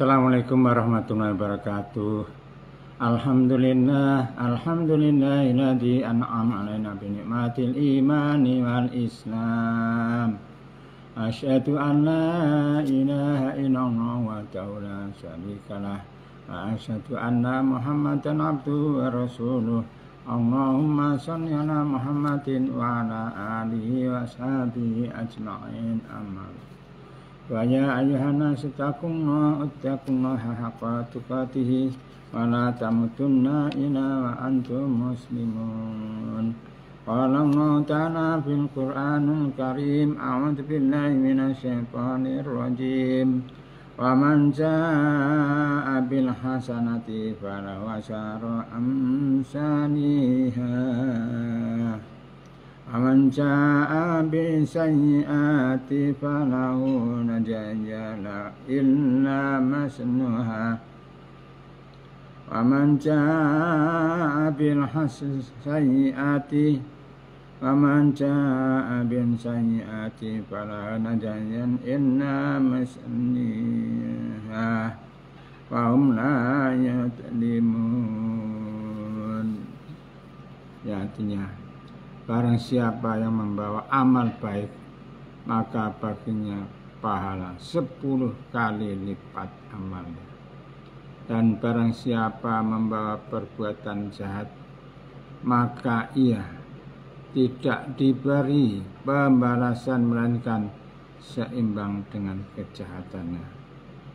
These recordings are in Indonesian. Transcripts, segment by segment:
Assalamualaikum warahmatullahi wabarakatuh. Alhamdulillahilladzi an'ama 'alaina bi ni'matil imani wal islam. Asyhadu an la ilaha illallah wahdahu la syarikalah wa asyhadu anna Muhammadan abduhu wa rasuluh. Allahumma shalli ala Muhammadin wa ala alihi wa sahbihi ajma'in. Amma wa ya ayyuhan nasu taqullaha haqqa tuqatih wa la tamutunna illa wa antum muslimun. Qala Allah ta'ala fil Qur'anil Karim, a'udzu billahi minasy syaithanir rajim. Wa man jaa'a bil hasanati falahu asyru amsalihha. Aman jaa'a bis sayyi'ati falahu najayala illa masnuha. Waman jaa'a bil sayyi'ati waman jaa'a bin sayyi'ati falahu najayan illa masniha wa hum la yadlimun. Ya, artinya barang siapa yang membawa amal baik, maka baginya pahala 10 kali lipat amalnya. Dan barang siapa membawa perbuatan jahat, maka ia tidak diberi pembalasan melainkan seimbang dengan kejahatannya.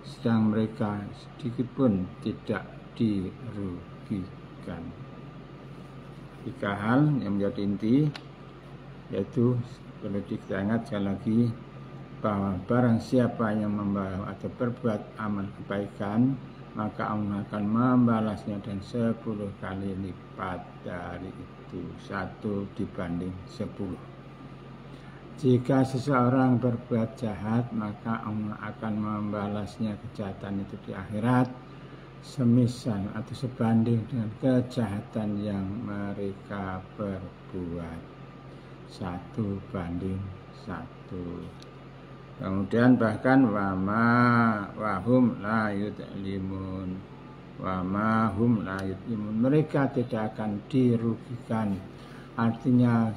Sedang mereka sedikit pun tidak dirugikan. 3 hal yang menjadi inti, yaitu perlu kita ingat sekali lagi bahwa barang siapa yang membawa atau berbuat amal kebaikan, maka Allah akan membalasnya dan 10 kali lipat dari itu, 1 dibanding 10. Jika seseorang berbuat jahat, maka Allah akan membalasnya kejahatan itu di akhirat semisal atau sebanding dengan kejahatan yang mereka perbuat, 1 banding 1. Kemudian bahkan wahum la yudlimun, mereka tidak akan dirugikan. Artinya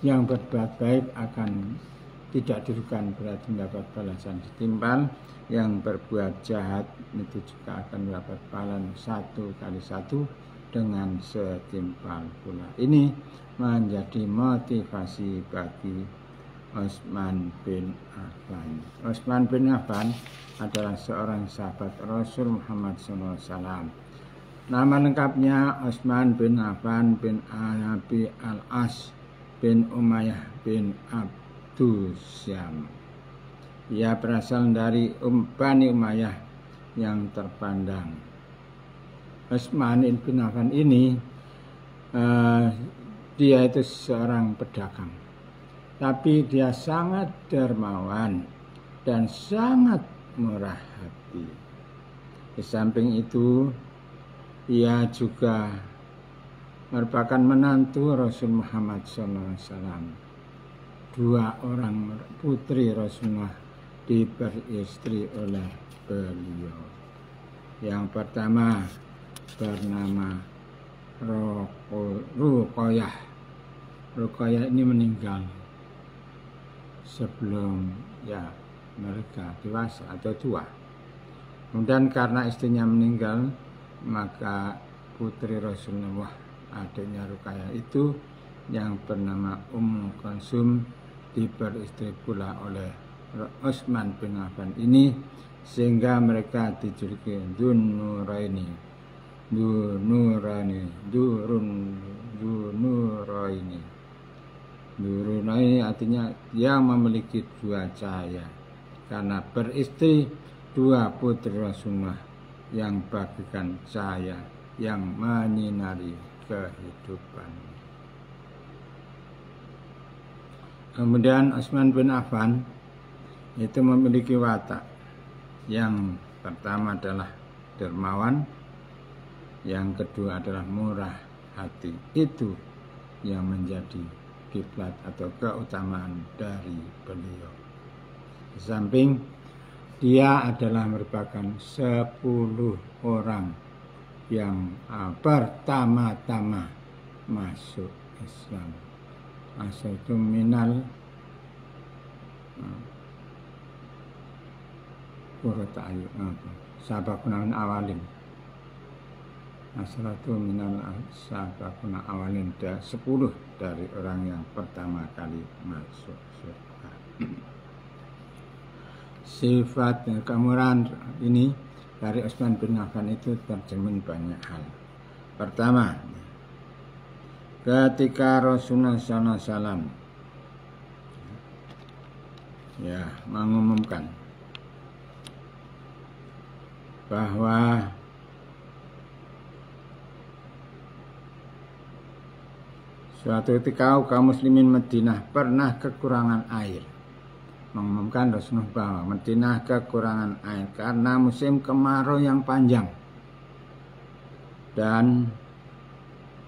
yang berbuat baik akan tidak dirugikan, berarti mendapat balasan setimpal. Yang berbuat jahat itu juga akan mendapat balasan 1 kali 1 dengan setimpal pula. Ini menjadi motivasi bagi Utsman bin Affan. Utsman bin Affan adalah seorang sahabat Rasul Muhammad SAW. Nama lengkapnya Utsman bin Affan bin Abi al-As bin Umayyah bin Abdusyam. Ia berasal dari Bani Umayyah yang terpandang. Utsman bin Affan ini dia itu seorang pedagang, tapi dia sangat dermawan dan sangat murah hati. Di samping itu, ia juga merupakan menantu Rasul Muhammad SAW. 2 orang putri Rasulullah diperistri oleh beliau. Yang pertama bernama Ruqayyah. Ruqayyah ini meninggal sebelum mereka dewasa atau tua. Kemudian karena istrinya meninggal, maka putri Rasulullah, adiknya Ruqayyah itu yang bernama Ummu Kulsum, diperistri pula oleh Utsman bin Affan ini, sehingga mereka dijuluki Dzunuraini artinya yang memiliki 2 cahaya, karena beristri 2 putri Rasulullah yang bagikan cahaya yang menyinari kehidupan. Kemudian Utsman bin Affan itu memiliki watak. Yang pertama adalah dermawan, yang kedua adalah murah hati. Itu yang menjadi kiblat atau keutamaan dari beliau. Di samping dia adalah merupakan 10 orang yang pertama-tama masuk Islam. Asal-itu minal Qurrata ayu sabakuna awalin. Asal-itu minal sabakuna awalin, 10 dari orang yang pertama kali masuk surga. Sifat kemurahan ini dari Utsman bin Affan itu tercermin banyak hal. Pertama, ketika Rasulullah SAW mengumumkan bahwa suatu ketika kaum muslimin Madinah pernah kekurangan air. Mengumumkan Rasulullah bahwa Madinah kekurangan air karena musim kemarau yang panjang. Dan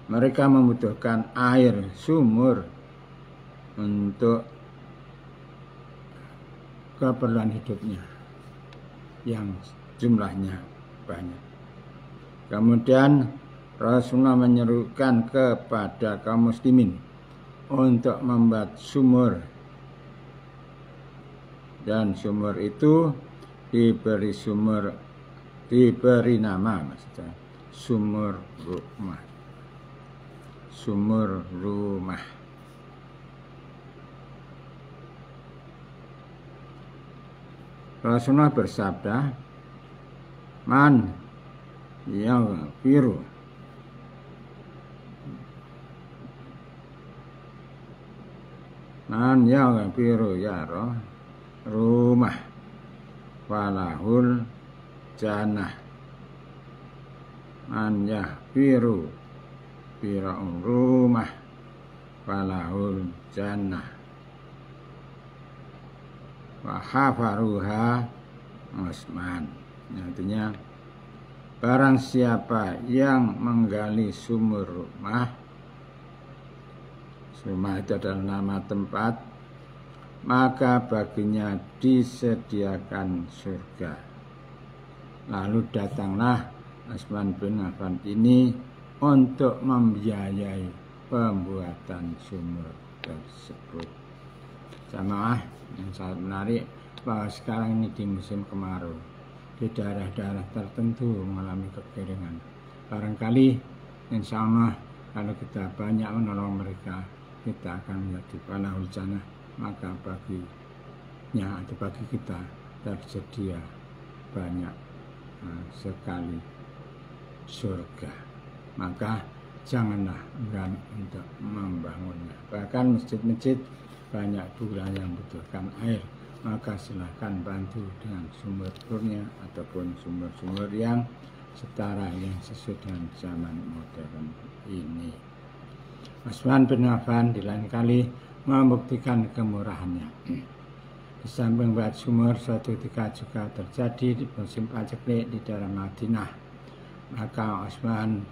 mereka membutuhkan air sumur untuk keperluan hidupnya yang jumlahnya banyak. Kemudian Rasulullah menyerukan kepada kaum muslimin untuk membuat sumur, dan sumur itu diberi nama maksudnya sumur rumah. Rasulullah bersabda, man yaghfiru ya rumah walahul jannah. Man yaghfiru rumah walahul jannah wa hafaruha Utsman. Artinya barang siapa yang menggali sumur rumah itu adalah nama tempat, maka baginya disediakan surga. Lalu datanglah Utsman bin Affan ini untuk membiayai pembuatan sumur tersebut. Jamaah yang sangat menarik bahwa sekarang ini di musim kemarau, di daerah-daerah tertentu mengalami kekeringan. Barangkali insya Allah kalau kita banyak menolong mereka, kita akan menjadi walahul jannah, maka baginya atau bagi kita tersedia banyak sekali surga. Maka janganlah enggan untuk membangunnya. Bahkan masjid-masjid banyak pula yang membutuhkan air, maka silahkan bantu dengan sumur-sumurnya ataupun sumur-sumur yang setara, yang sesuai dengan zaman modern ini. Utsman bin Affan di lain kali membuktikan kemurahannya. Di samping buat sumur, suatu ketika juga terjadi di musim paceklik di daerah Madinah. Maka Utsman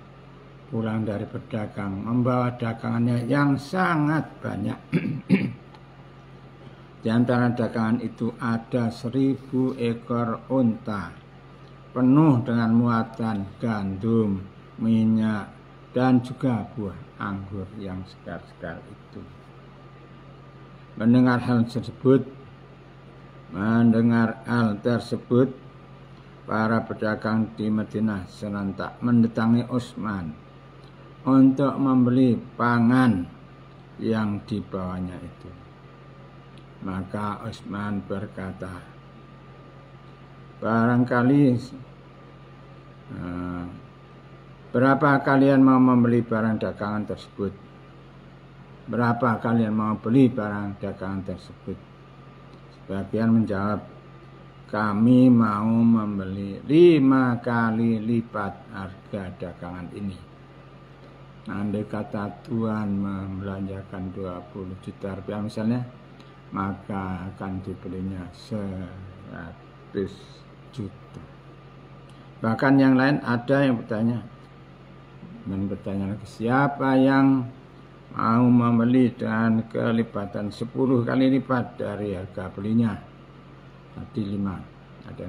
pulang dari berdagang membawa dagangannya yang sangat banyak. Di antara dagangan itu ada 1000 ekor unta penuh dengan muatan gandum, minyak, dan juga buah anggur yang segar-segar itu. Mendengar hal tersebut, para pedagang di Madinah serentak mendatangi Utsman untuk membeli pangan yang dibawanya itu. Maka Utsman berkata, barangkali berapa kalian mau membeli barang dagangan tersebut? Berapa kalian mau beli barang dagangan tersebut? Sebagian menjawab, kami mau membeli 5 kali lipat harga dagangan ini. Andai kata Tuhan membelanjakan 20 juta rupiah misalnya, maka akan dibelinya 100 juta. Bahkan yang lain ada yang bertanya lagi, siapa yang mau membeli dengan kelipatan 10 kali lipat dari harga belinya? Tadi 5. ada